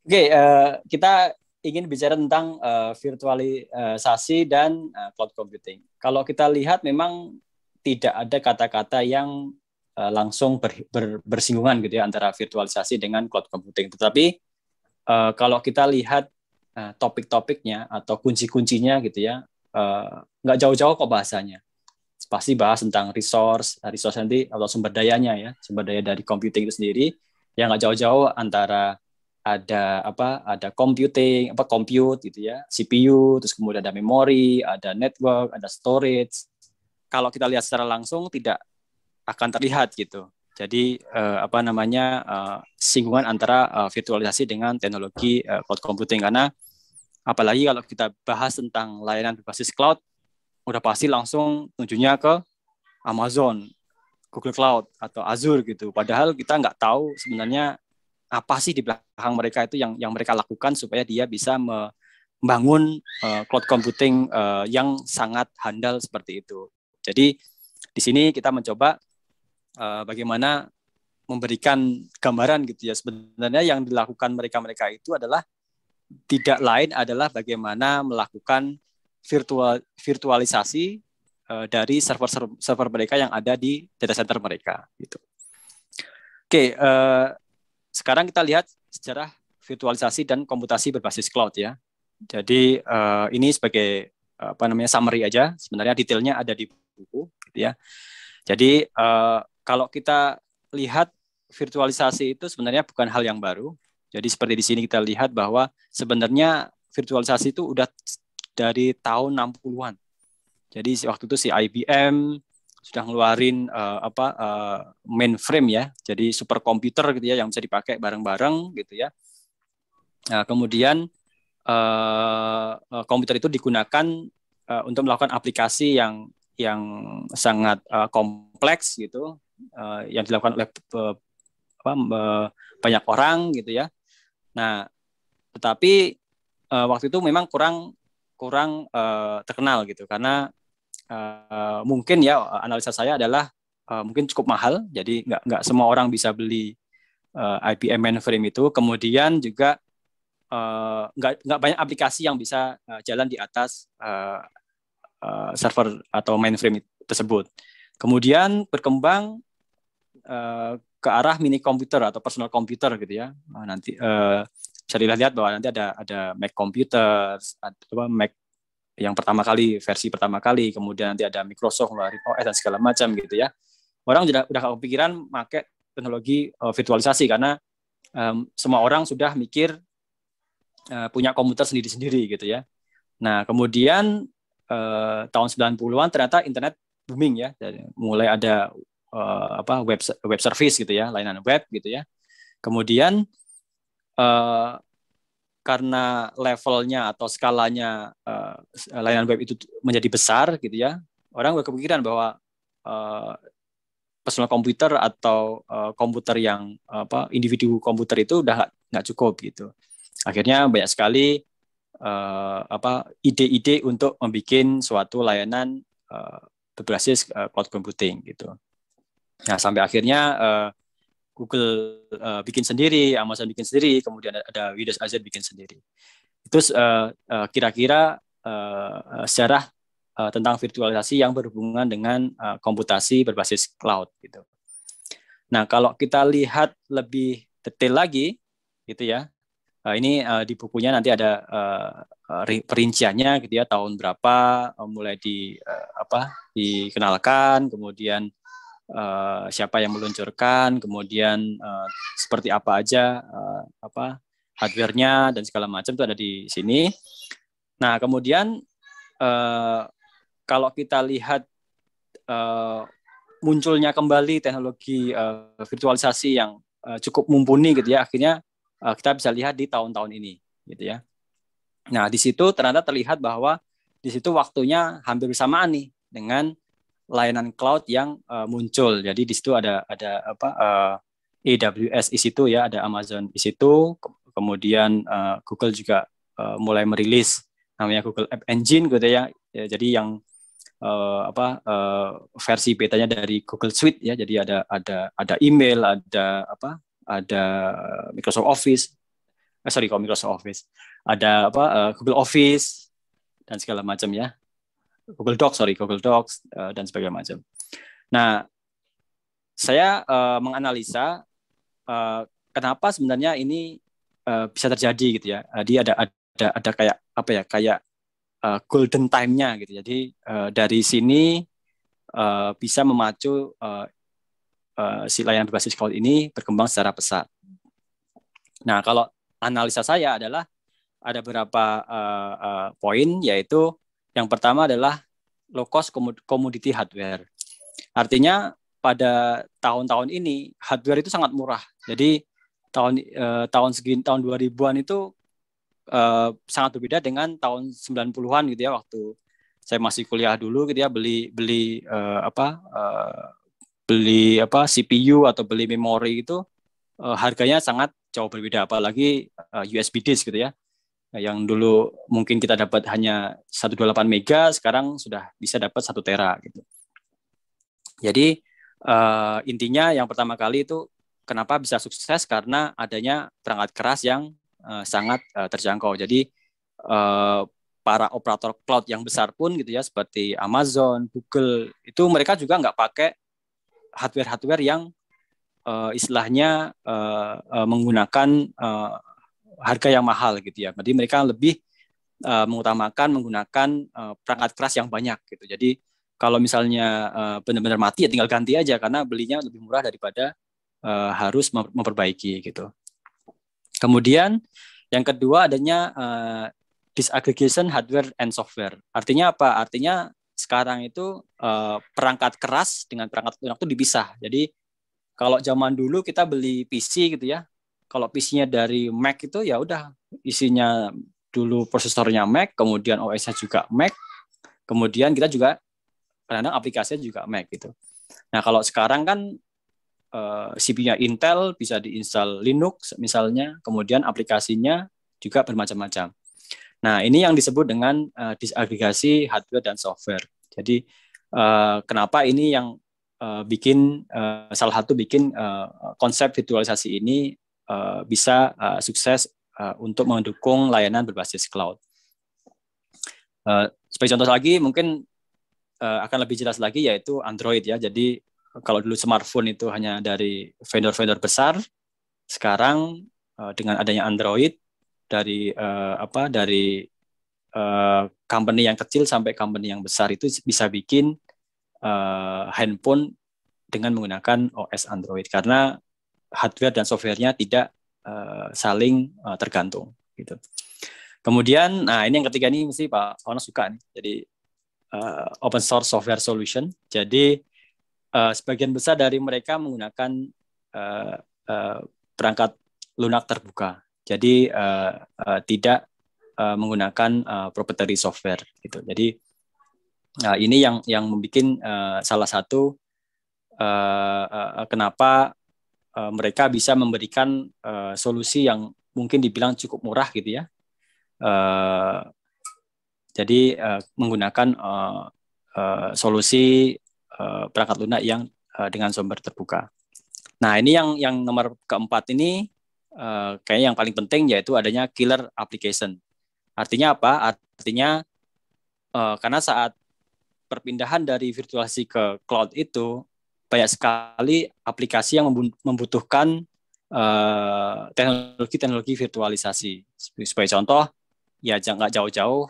Oke, kita ingin bicara tentang virtualisasi dan cloud computing. Kalau kita lihat memang tidak ada kata-kata yang langsung bersinggungan gitu ya antara virtualisasi dengan cloud computing. Tetapi kalau kita lihat topik-topiknya atau kunci-kuncinya gitu ya, nggak jauh-jauh kok bahasanya. Pasti bahas tentang resource nanti atau sumber dayanya ya, sumber daya dari computing itu sendiri, yang nggak jauh-jauh antara ada computing, compute gitu ya, CPU, terus kemudian ada memori, ada network, ada storage. Kalau kita lihat secara langsung tidak akan terlihat gitu. Jadi singgungan antara virtualisasi dengan teknologi cloud computing, karena apalagi kalau kita bahas tentang layanan berbasis cloud, udah pasti langsung tujuannya ke Amazon, Google Cloud atau Azure gitu. Padahal kita nggak tahu sebenarnya apa sih di belakang mereka itu yang mereka lakukan supaya dia bisa membangun cloud computing yang sangat handal seperti itu. Jadi di sini kita mencoba bagaimana memberikan gambaran gitu ya, sebenarnya yang dilakukan mereka itu adalah tidak lain adalah bagaimana melakukan virtualisasi dari server mereka yang ada di data center mereka gitu. Oke, sekarang kita lihat sejarah virtualisasi dan komputasi berbasis cloud ya. Jadi ini sebagai summary aja. Sebenarnya detailnya ada di buku, gitu ya. Jadi kalau kita lihat virtualisasi itu sebenarnya bukan hal yang baru. Jadi seperti di sini kita lihat bahwa sebenarnya virtualisasi itu udah dari tahun 60-an. Jadi waktu itu si IBM sudah ngeluarin mainframe ya, jadi superkomputer gitu ya yang bisa dipakai bareng-bareng gitu ya. Nah, kemudian komputer itu digunakan untuk melakukan aplikasi yang sangat kompleks gitu, yang dilakukan oleh banyak orang gitu ya. Nah, tetapi waktu itu memang kurang terkenal gitu, karena mungkin ya analisa saya adalah mungkin cukup mahal, jadi nggak semua orang bisa beli IBM mainframe itu. Kemudian juga nggak banyak aplikasi yang bisa jalan di atas server atau mainframe tersebut. Kemudian berkembang ke arah mini komputer atau personal komputer gitu ya. Nanti bisa dilihat bahwa nanti ada Mac computer, Mac yang versi pertama kali, kemudian nanti ada Microsoft ngeluarin OS dan segala macam gitu ya. Orang udah kepikiran pakai teknologi virtualisasi karena semua orang sudah mikir punya komputer sendiri-sendiri gitu ya. Nah, kemudian tahun 90-an ternyata internet booming ya. Jadi, mulai ada web service gitu ya, layanan web gitu ya. Kemudian karena levelnya atau skalanya layanan web itu menjadi besar gitu ya, orang berkepikiran bahwa personal komputer atau komputer yang individu komputer itu udah nggak cukup gitu. Akhirnya banyak sekali ide-ide untuk membuat suatu layanan berbasis cloud computing gitu. Nah, sampai akhirnya Google bikin sendiri, Amazon bikin sendiri, kemudian ada Windows Azure bikin sendiri. Itu kira-kira sejarah tentang virtualisasi yang berhubungan dengan komputasi berbasis cloud gitu. Nah, kalau kita lihat lebih detail lagi gitu ya, ini di bukunya nanti ada perinciannya gitu ya, tahun berapa mulai dikenalkan, kemudian siapa yang meluncurkan, kemudian seperti apa aja hardware-nya dan segala macam itu ada di sini. Nah, kemudian kalau kita lihat munculnya kembali teknologi virtualisasi yang cukup mumpuni gitu ya, akhirnya kita bisa lihat di tahun-tahun ini gitu ya. Nah, di situ ternyata terlihat bahwa di situ waktunya hampir bersamaan nih dengan layanan cloud yang muncul. Jadi di situ ada AWS di situ ya, ada Amazon di situ. Kemudian Google juga mulai merilis namanya Google App Engine gitu ya. Jadi yang versi betanya dari Google Suite ya. Jadi ada email, ada Microsoft Office, Kalau Microsoft Office ada Google Office dan segala macam ya. Google Docs dan sebagainya macam. Nah, saya menganalisa kenapa sebenarnya ini bisa terjadi gitu ya. Dia ada kayak golden time-nya gitu. Jadi dari sini bisa memacu si layanan berbasis cloud ini berkembang secara pesat. Nah, kalau analisa saya adalah ada beberapa poin, yaitu yang pertama adalah low cost commodity hardware. Artinya pada tahun-tahun ini hardware itu sangat murah. Jadi tahun 2000-an itu sangat berbeda dengan tahun 90-an gitu ya, waktu saya masih kuliah dulu gitu ya, beli CPU atau beli memori itu harganya sangat jauh berbeda, apalagi USB disk gitu ya. Yang dulu mungkin kita dapat hanya 128 mega, sekarang sudah bisa dapat 1 tera gitu. Jadi intinya yang pertama kali itu kenapa bisa sukses, karena adanya perangkat keras yang sangat terjangkau. Jadi para operator cloud yang besar pun gitu ya, seperti Amazon, Google, itu mereka juga nggak pakai hardware yang istilahnya menggunakan harga yang mahal gitu ya. Jadi mereka lebih mengutamakan menggunakan perangkat keras yang banyak gitu. Jadi kalau misalnya benar-benar mati ya tinggal ganti aja, karena belinya lebih murah daripada harus memperbaiki gitu. Kemudian yang kedua adanya disaggregation hardware and software. Artinya apa? Artinya sekarang itu perangkat keras dengan perangkat lunak itu dipisah. Jadi kalau zaman dulu kita beli PC gitu ya, kalau PC-nya dari Mac itu ya udah isinya dulu prosesornya Mac, kemudian OS-nya juga Mac, kemudian kita juga kadang-kadang aplikasinya juga Mac gitu. Nah kalau sekarang kan CPU-nya Intel, bisa diinstal Linux misalnya, kemudian aplikasinya juga bermacam-macam. Nah ini yang disebut dengan disagregasi hardware dan software. Jadi kenapa ini yang salah satu bikin konsep virtualisasi ini bisa sukses untuk mendukung layanan berbasis cloud. Sebagai contoh lagi mungkin akan lebih jelas lagi, yaitu Android ya. Jadi kalau dulu smartphone itu hanya dari vendor-vendor besar, sekarang dengan adanya Android dari company yang kecil sampai company yang besar itu bisa bikin handphone dengan menggunakan OS Android, karena hardware dan softwarenya tidak saling tergantung gitu. Kemudian, nah ini yang ketiga nih mesti Pak Ono suka nih. Jadi open source software solution. Jadi sebagian besar dari mereka menggunakan perangkat lunak terbuka. Jadi tidak menggunakan proprietary software gitu. Jadi ini yang membuat salah satu kenapa mereka bisa memberikan solusi yang mungkin dibilang cukup murah gitu ya. Jadi menggunakan solusi perangkat lunak yang dengan sumber terbuka. Nah ini yang nomor keempat ini kayaknya yang paling penting, yaitu adanya killer application. Artinya apa? Artinya karena saat perpindahan dari virtualisasi ke cloud itu banyak sekali aplikasi yang membutuhkan teknologi virtualisasi. Sebagai contoh, ya jangan jauh-jauh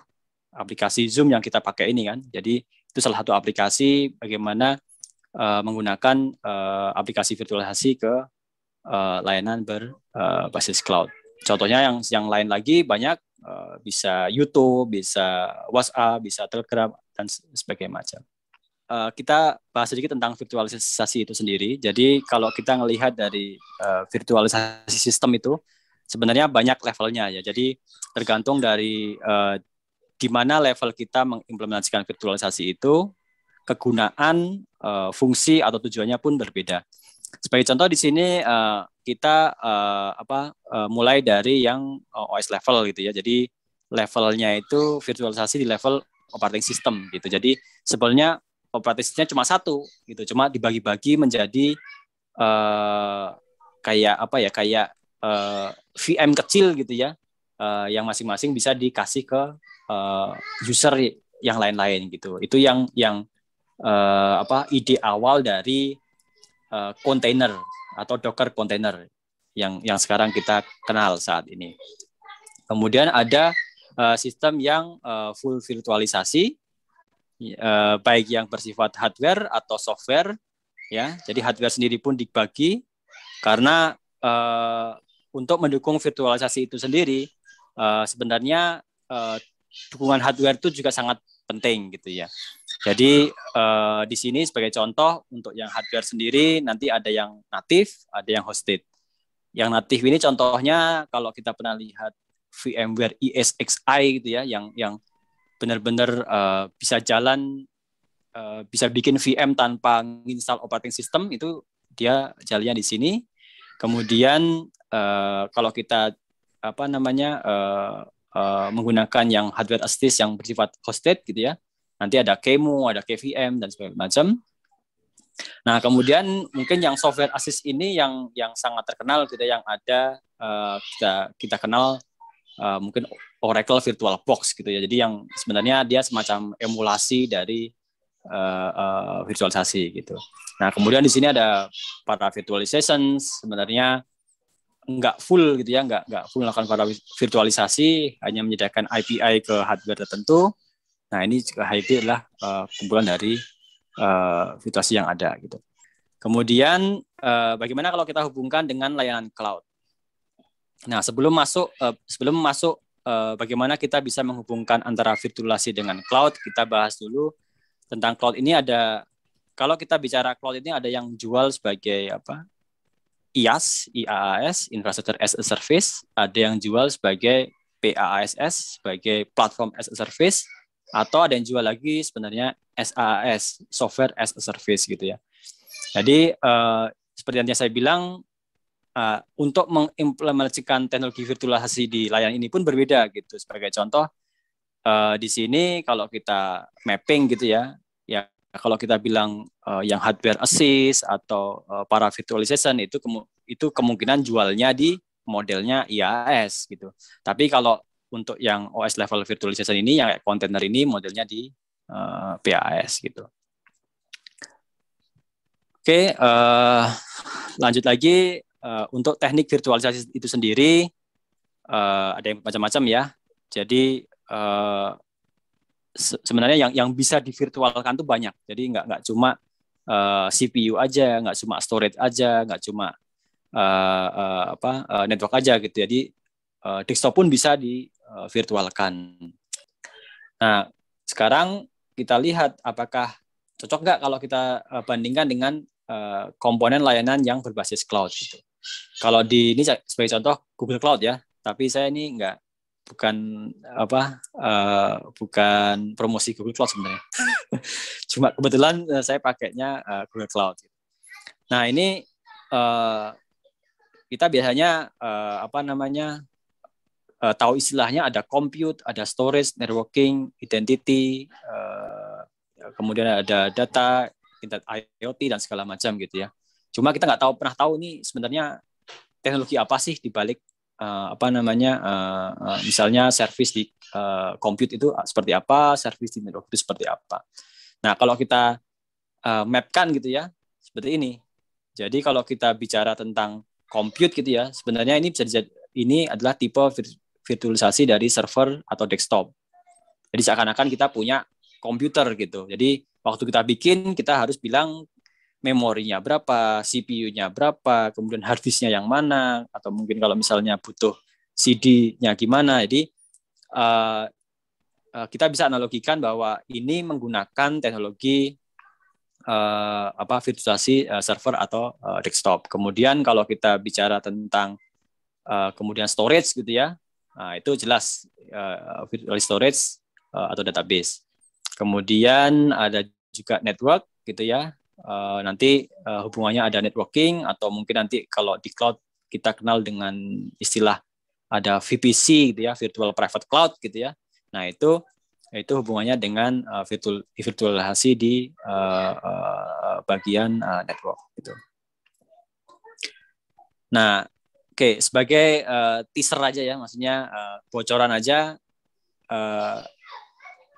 aplikasi Zoom yang kita pakai ini kan. Jadi itu salah satu aplikasi bagaimana menggunakan aplikasi virtualisasi ke layanan berbasis cloud. Contohnya yang lain lagi banyak, bisa YouTube, bisa WhatsApp, bisa Telegram dan sebagainya macam. Kita bahas sedikit tentang virtualisasi itu sendiri. Jadi kalau kita melihat dari virtualisasi sistem itu sebenarnya banyak levelnya ya. Jadi tergantung dari di mana level kita mengimplementasikan virtualisasi itu, kegunaan, fungsi atau tujuannya pun berbeda. Sebagai contoh di sini kita mulai dari yang OS level gitu ya. Jadi levelnya itu virtualisasi di level operating system gitu. Jadi sebenarnya operating systemnya cuma satu gitu, cuma dibagi-bagi menjadi kayak VM kecil gitu ya, yang masing-masing bisa dikasih ke user yang lain-lain gitu. Itu yang ide awal dari kontainer atau Docker container yang sekarang kita kenal saat ini. Kemudian ada sistem yang full virtualisasi, baik yang bersifat hardware atau software, ya. Jadi hardware sendiri pun dibagi karena untuk mendukung virtualisasi itu sendiri sebenarnya dukungan hardware itu juga sangat penting gitu ya. Jadi di sini sebagai contoh untuk yang hardware sendiri nanti ada yang natif, ada yang hosted. Yang natif ini contohnya kalau kita pernah lihat VMware ESXi gitu ya, yang benar-benar bisa jalan, bisa bikin VM tanpa install operating system, itu dia jalannya di sini. Kemudian kalau kita menggunakan yang hardware assist yang bersifat hosted gitu ya, nanti ada QEMU, ada KVM dan segala macam. Nah, kemudian mungkin yang software assist ini yang sangat terkenal gitu, yang ada kita kenal mungkin Oracle VirtualBox gitu ya. Jadi yang sebenarnya dia semacam emulasi dari virtualisasi gitu. Nah, kemudian di sini ada para virtualization, sebenarnya nggak full gitu ya, nggak full melakukan para virtualisasi, hanya menyediakan API ke hardware tertentu. Nah, ini juga HIP adalah kumpulan dari virtualisasi yang ada gitu. Kemudian bagaimana kalau kita hubungkan dengan layanan cloud? Nah, sebelum masuk bagaimana kita bisa menghubungkan antara virtualisasi dengan cloud, kita bahas dulu tentang cloud ini. Kalau kita bicara cloud ini ada yang jual sebagai IaaS, Infrastructure as a Service, ada yang jual sebagai PaaS, sebagai Platform as a Service, atau ada yang jual lagi sebenarnya SaaS, Software as a Service gitu ya. Jadi seperti yang saya bilang, untuk mengimplementasikan teknologi virtualisasi di layanan ini pun berbeda gitu. Sebagai contoh, di sini kalau kita mapping gitu ya, kalau kita bilang yang hardware assist atau para virtualization itu kemungkinan jualnya di modelnya IaaS gitu. Tapi kalau untuk yang OS level virtualization ini, yang container ini modelnya di PaaS gitu. Oke, lanjut lagi. Untuk teknik virtualisasi itu sendiri ada yang macam-macam ya. Jadi sebenarnya yang bisa divirtualkan tuh banyak. Jadi nggak cuma CPU aja, nggak cuma storage aja, nggak cuma network aja gitu. Jadi desktop pun bisa divirtualkan. Nah, sekarang kita lihat apakah cocok nggak kalau kita bandingkan dengan komponen layanan yang berbasis cloud gitu. Kalau ini sebagai contoh Google Cloud ya, tapi saya ini bukan promosi Google Cloud sebenarnya. Cuma kebetulan saya pakainya Google Cloud. Nah, ini kita biasanya tahu istilahnya ada compute, ada storage, networking, identity, kemudian ada data, IoT dan segala macam gitu ya. Cuma kita pernah tahu nih sebenarnya teknologi apa sih di balik misalnya service di compute itu seperti apa, service di network itu seperti apa. Nah, kalau kita mapkan gitu ya, seperti ini. Jadi kalau kita bicara tentang compute gitu ya, sebenarnya ini adalah tipe virtualisasi dari server atau desktop. Jadi seakan-akan kita punya komputer gitu. Jadi waktu kita bikin, kita harus bilang memorinya berapa, CPU-nya berapa, kemudian hard disk-nya yang mana, atau mungkin kalau misalnya butuh CD-nya gimana. Jadi kita bisa analogikan bahwa ini menggunakan teknologi virtualisasi server atau desktop. Kemudian kalau kita bicara tentang kemudian storage gitu ya, nah itu jelas virtual storage atau database. Kemudian ada juga network gitu ya. Nanti hubungannya ada networking, atau mungkin nanti kalau di cloud kita kenal dengan istilah ada VPC gitu ya, virtual private cloud gitu ya. Nah, itu hubungannya dengan virtualisasi di bagian network gitu. Nah, Oke, sebagai teaser aja ya, maksudnya bocoran aja,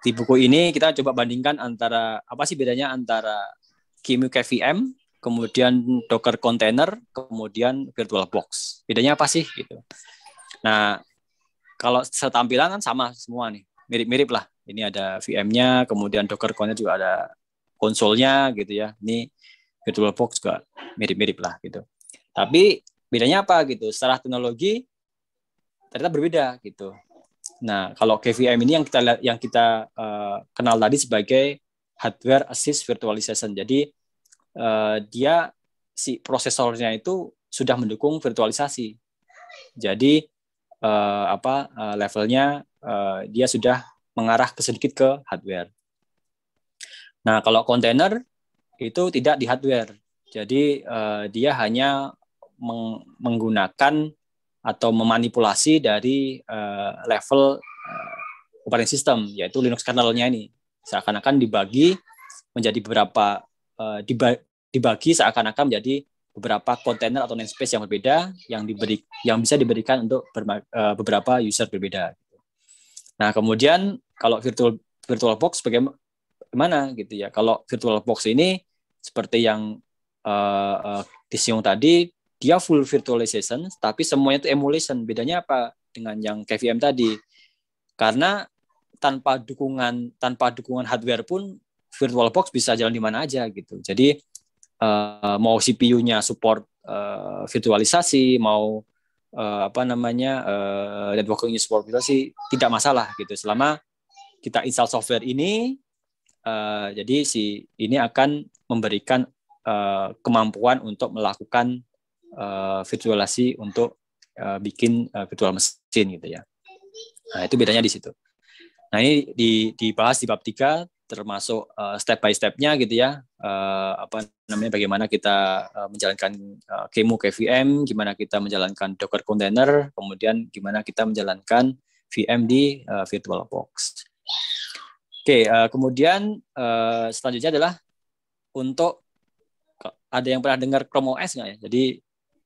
di buku ini kita coba bandingkan antara apa sih bedanya antara QEMU KVM, kemudian Docker container, kemudian VirtualBox. Bedanya apa sih gitu. Nah, kalau setampilan kan sama semua nih, mirip-mirip lah. Ini ada VM-nya, kemudian Docker container juga ada konsolnya gitu ya. Ini VirtualBox juga mirip-mirip lah gitu. Tapi bedanya apa gitu? Secara teknologi ternyata berbeda gitu. Nah, kalau KVM ini yang kita kenal tadi sebagai hardware assist virtualization. Jadi dia si prosesornya itu sudah mendukung virtualisasi. Jadi levelnya dia sudah mengarah sedikit ke hardware. Nah, kalau kontainer itu tidak di hardware. Jadi dia hanya menggunakan atau memanipulasi dari level operating system, yaitu Linux kernelnya ini. Seakan-akan dibagi menjadi beberapa, dibagi seakan-akan menjadi beberapa kontainer atau namespace yang berbeda yang bisa diberikan untuk beberapa user berbeda. Nah, kemudian kalau VirtualBox bagaimana gitu ya? Kalau VirtualBox ini seperti yang disinggung tadi, dia full virtualization, tapi semuanya itu emulation. Bedanya apa dengan yang KVM tadi? Karena tanpa dukungan hardware pun VirtualBox bisa jalan di mana aja gitu. Jadi mau CPU-nya support virtualisasi, mau networking support virtualisasi, tidak masalah gitu. Selama kita install software ini, jadi ini akan memberikan kemampuan untuk melakukan virtualisasi untuk bikin virtual mesin gitu ya. Nah, itu bedanya di situ. Nah, ini dibahas di bab 3 termasuk step by step-nya gitu ya. Bagaimana kita menjalankan QEMU KVM, gimana kita menjalankan Docker container, kemudian gimana kita menjalankan VM di VirtualBox. Oke, kemudian selanjutnya adalah untuk ada yang pernah dengar Chrome OS nggak ya? Jadi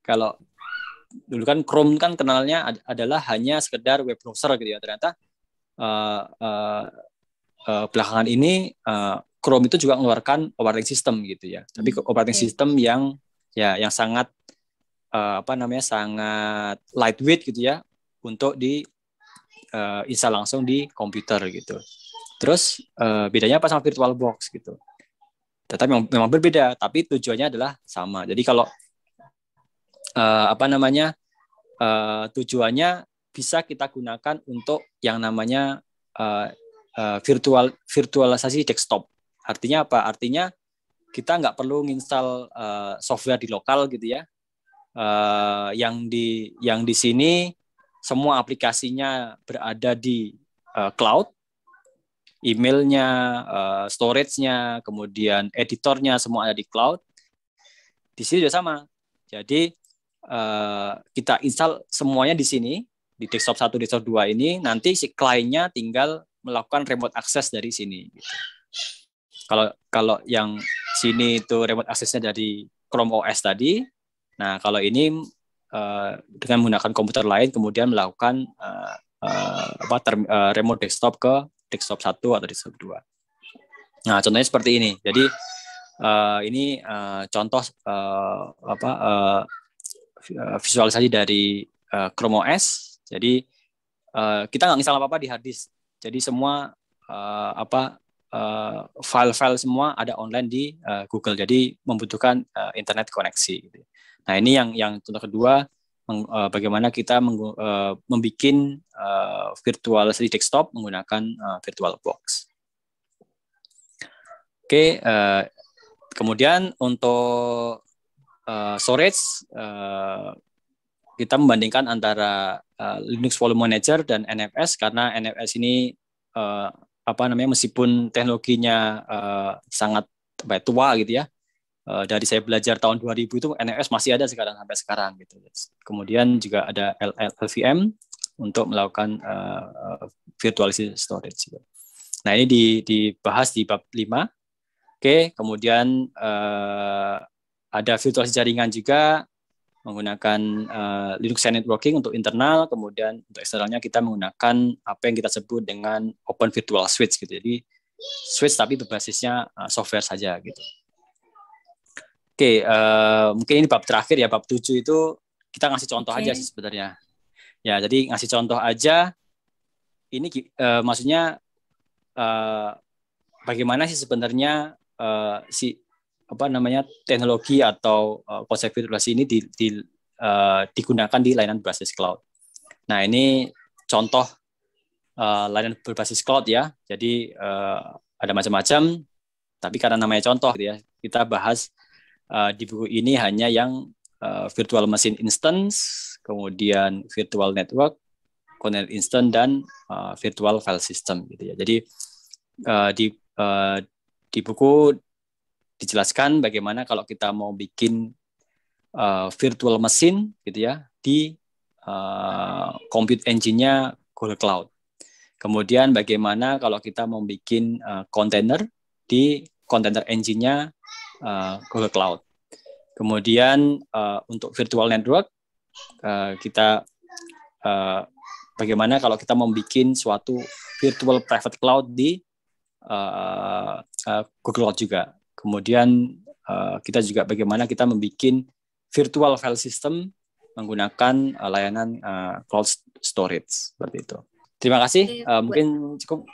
kalau dulu kan Chrome kan kenalnya adalah hanya sekedar web browser gitu ya. Ternyata belakangan ini Chrome itu juga mengeluarkan operating system gitu ya. Tapi operating system yang sangat sangat lightweight gitu ya untuk di install langsung di komputer gitu. Terus bedanya apa sama VirtualBox gitu? Tetapi memang berbeda, tapi tujuannya adalah sama. Jadi kalau tujuannya bisa kita gunakan untuk yang namanya virtualisasi desktop. Artinya apa? Artinya kita nggak perlu nginstal software di lokal gitu ya. Yang di sini semua aplikasinya berada di cloud, emailnya, storage-nya, kemudian editornya semua ada di cloud. Di sini juga sama. Jadi kita install semuanya di sini, di desktop 1, desktop 2 ini, nanti si kliennya tinggal melakukan remote access dari sini. Gitu. Kalau yang sini itu remote access-nya dari Chrome OS tadi, nah kalau ini dengan menggunakan komputer lain, kemudian melakukan remote desktop ke desktop 1 atau desktop 2. Nah, contohnya seperti ini. Jadi ini contoh visualisasi dari Chrome OS. Jadi kita nggak install apa-apa di hard disk. Jadi semua file-file semua ada online di Google. Jadi membutuhkan internet koneksi. Gitu. Nah, ini yang contoh kedua, bagaimana kita membuat virtualisasi desktop menggunakan VirtualBox. Oke, kemudian untuk storage, kita membandingkan antara Linux Volume Manager dan NFS, karena NFS ini meskipun teknologinya sangat tua gitu ya. Dari saya belajar tahun 2000 itu NFS masih ada sampai sekarang gitu. Kemudian juga ada LLVM untuk melakukan virtualisasi storage. Gitu. Nah, ini dibahas di bab 5. Oke, kemudian ada virtualisasi jaringan juga. menggunakan Linux networking untuk internal, kemudian untuk eksternalnya kita menggunakan apa yang kita sebut dengan Open Virtual Switch gitu. Jadi switch tapi berbasisnya software saja gitu. Oke, mungkin ini bab terakhir ya, bab 7 itu kita ngasih contoh aja sih sebenarnya. Ya, jadi ngasih contoh aja. Ini maksudnya bagaimana sih sebenarnya teknologi atau konsep virtualisasi ini digunakan di layanan berbasis cloud. Nah, ini contoh layanan berbasis cloud ya. Jadi ada macam-macam, tapi karena namanya contoh gitu ya, kita bahas di buku ini hanya yang virtual machine instance, kemudian virtual network, container instance, dan virtual file system gitu ya. Jadi di buku dijelaskan bagaimana kalau kita mau bikin virtual machine gitu ya di compute engine-nya Google Cloud. Kemudian bagaimana kalau kita mau bikin container di container engine-nya Google Cloud. Kemudian untuk virtual network kita bagaimana kalau kita mau bikin suatu virtual private cloud di Google Cloud juga. Kemudian kita juga bagaimana kita membuat virtual file system menggunakan layanan cloud storage seperti itu. Terima kasih. Mungkin cukup